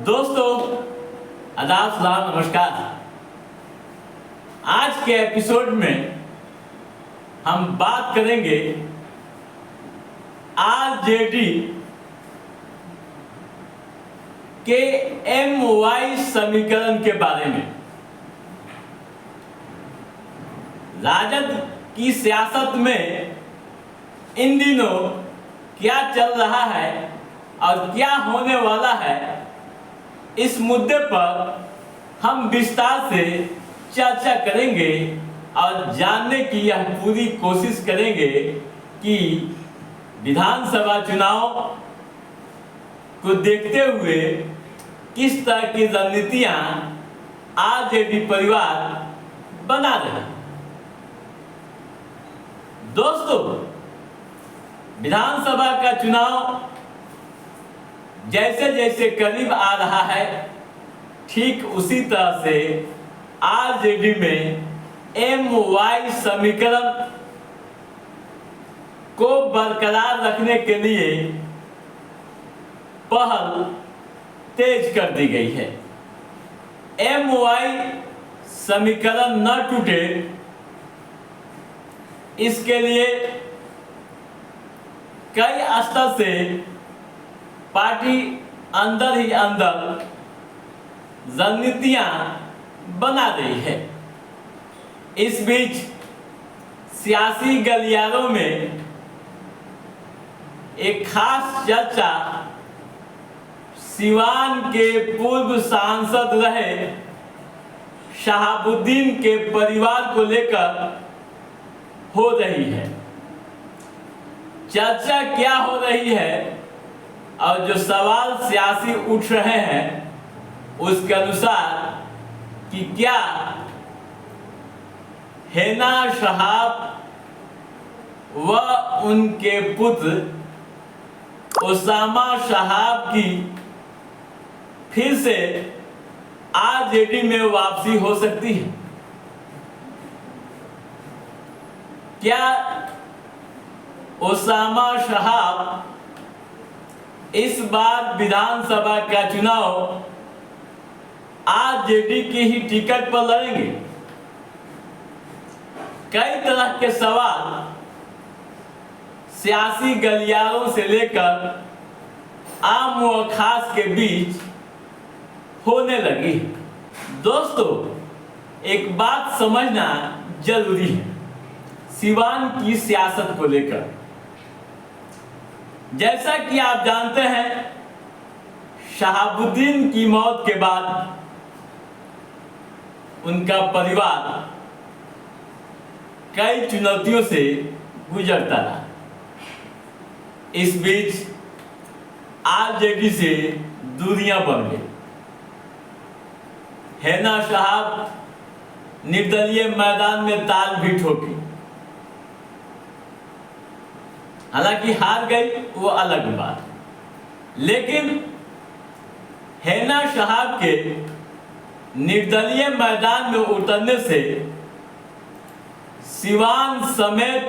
दोस्तों, आदाब, सलाम, नमस्कार। आज के एपिसोड में हम बात करेंगे आरजेडी के MY समीकरण के बारे में। राजद की सियासत में इन दिनों क्या चल रहा है और क्या होने वाला है, इस मुद्दे पर हम विस्तार से चर्चा करेंगे और जानने की यह पूरी कोशिश करेंगे कि विधानसभा चुनाव को देखते हुए किस तरह की रणनीतियां आरजेडी परिवार बना रहे हैं। दोस्तों, विधानसभा का चुनाव जैसे जैसे करीब आ रहा है, ठीक उसी तरह से आरजेडी में MY समीकरण को बरकरार रखने के लिए पहल तेज कर दी गई है। MY समीकरण न टूटे, इसके लिए कई स्तर से पार्टी अंदर ही अंदर रणनीतियां बना रही है। इस बीच सियासी गलियारों में एक खास चर्चा सिवान के पूर्व सांसद रहे शहाबुद्दीन के परिवार को लेकर हो रही है। चर्चा क्या हो रही है और जो सवाल सियासी उठ रहे हैं उसके अनुसार कि क्या हेना शहाब व उनके पुत्र ओसामा शहाब की फिर से आरजेडी में वापसी हो सकती है। क्या ओसामा शहाब इस बार विधानसभा का चुनाव आरजेडी की ही टिकट पर लड़ेंगे? कई तरह के सवाल सियासी गलियारों से लेकर आम व खास के बीच होने लगी है। दोस्तों, एक बात समझना जरूरी है सिवान की सियासत को लेकर। जैसा कि आप जानते हैं, शहाबुद्दीन की मौत के बाद उनका परिवार कई चुनौतियों से गुजरता रहा। इस बीच आरजेडी से दूरियां बढ़ गई। हेना शहाब निर्दलीय मैदान में ताल भी ठोकी, हालांकि हार गई, वो अलग बात। लेकिन हेना शहाब के निर्दलीय मैदान में उतरने से सिवान समेत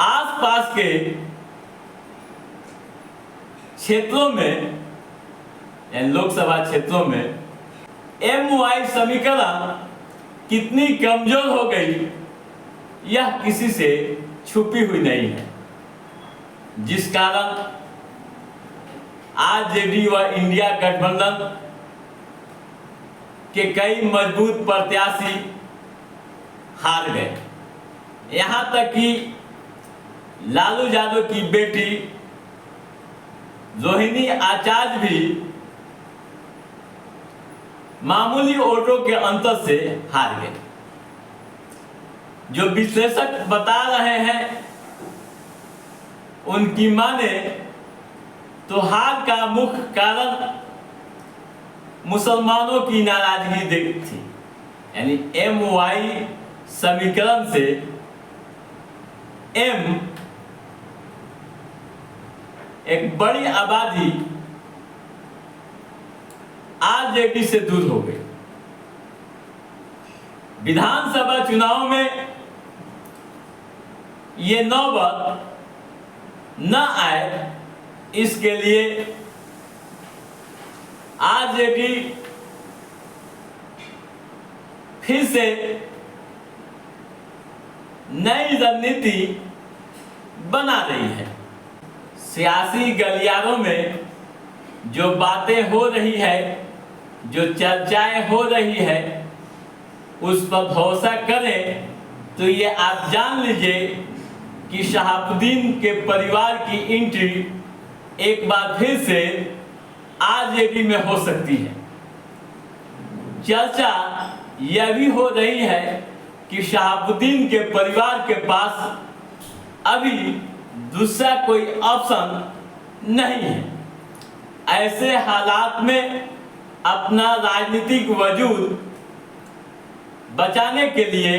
आसपास के क्षेत्रों में, लोकसभा क्षेत्रों में MY समीकरण कितनी कमजोर हो गई, यह किसी से छुपी हुई नहीं है, जिस कारण आरजेडी व इंडिया गठबंधन के कई मजबूत प्रत्याशी हार गए। यहां तक कि लालू यादव की बेटी रोहिणी आचार्य भी मामूली वोटों के अंतर से हार गए। जो विश्लेषक बता रहे हैं उनकी माने तो हार का मुख्य कारण मुसलमानों की नाराजगी थी। यानी MY समीकरण से M एक बड़ी आबादी आरजेडी से दूर हो गई। विधानसभा चुनाव में ये नौबत न आए, इसके लिए आरजेडी फिर से नई रणनीति बना रही है। सियासी गलियारों में जो बातें हो रही है, जो चर्चाएं हो रही है, उस पर भरोसा करें तो ये आप जान लीजिए कि शहाबुद्दीन के परिवार की एंट्री एक बार फिर से आरजेडी में हो सकती है। चर्चा यह भी हो रही है कि शहाबुद्दीन के परिवार के पास अभी दूसरा कोई ऑप्शन नहीं है। ऐसे हालात में अपना राजनीतिक वजूद बचाने के लिए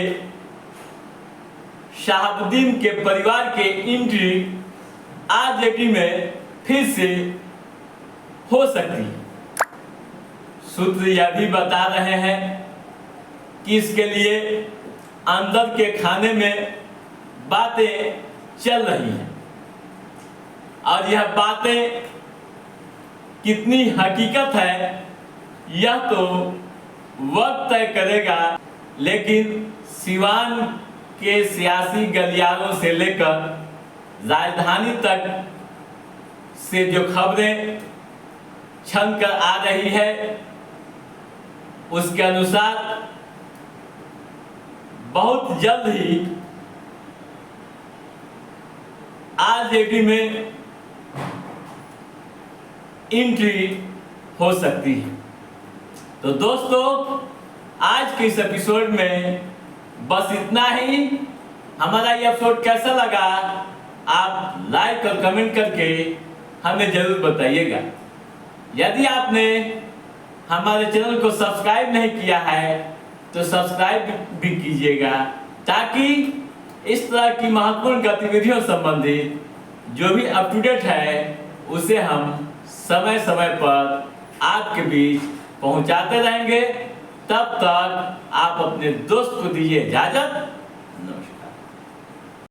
शहाबुद्दीन के परिवार के एंट्री आरजेडी में फिर से हो सकती है। सूत्र यह भी बता रहे हैं कि इसके लिए अंदर के खाने में बातें चल रही हैं और यह बातें कितनी हकीकत है यह तो वक्त तय करेगा, लेकिन सिवान के सियासी गलियारों से लेकर राजधानी तक से जो खबरें छन कर आ रही है उसके अनुसार बहुत जल्द ही आरजेडी में एंट्री हो सकती है। तो दोस्तों, आज के इस एपिसोड में बस इतना ही। हमारा ये एपिसोड कैसा लगा आप लाइक और कमेंट करके हमें जरूर बताइएगा। यदि आपने हमारे चैनल को सब्सक्राइब नहीं किया है तो सब्सक्राइब भी कीजिएगा, ताकि इस तरह की महत्वपूर्ण गतिविधियों संबंधित जो भी अप टू डेट है उसे हम समय समय पर आपके बीच पहुंचाते रहेंगे। तब तक आप अपने दोस्त को दीजिए इजाजत। नमस्कार।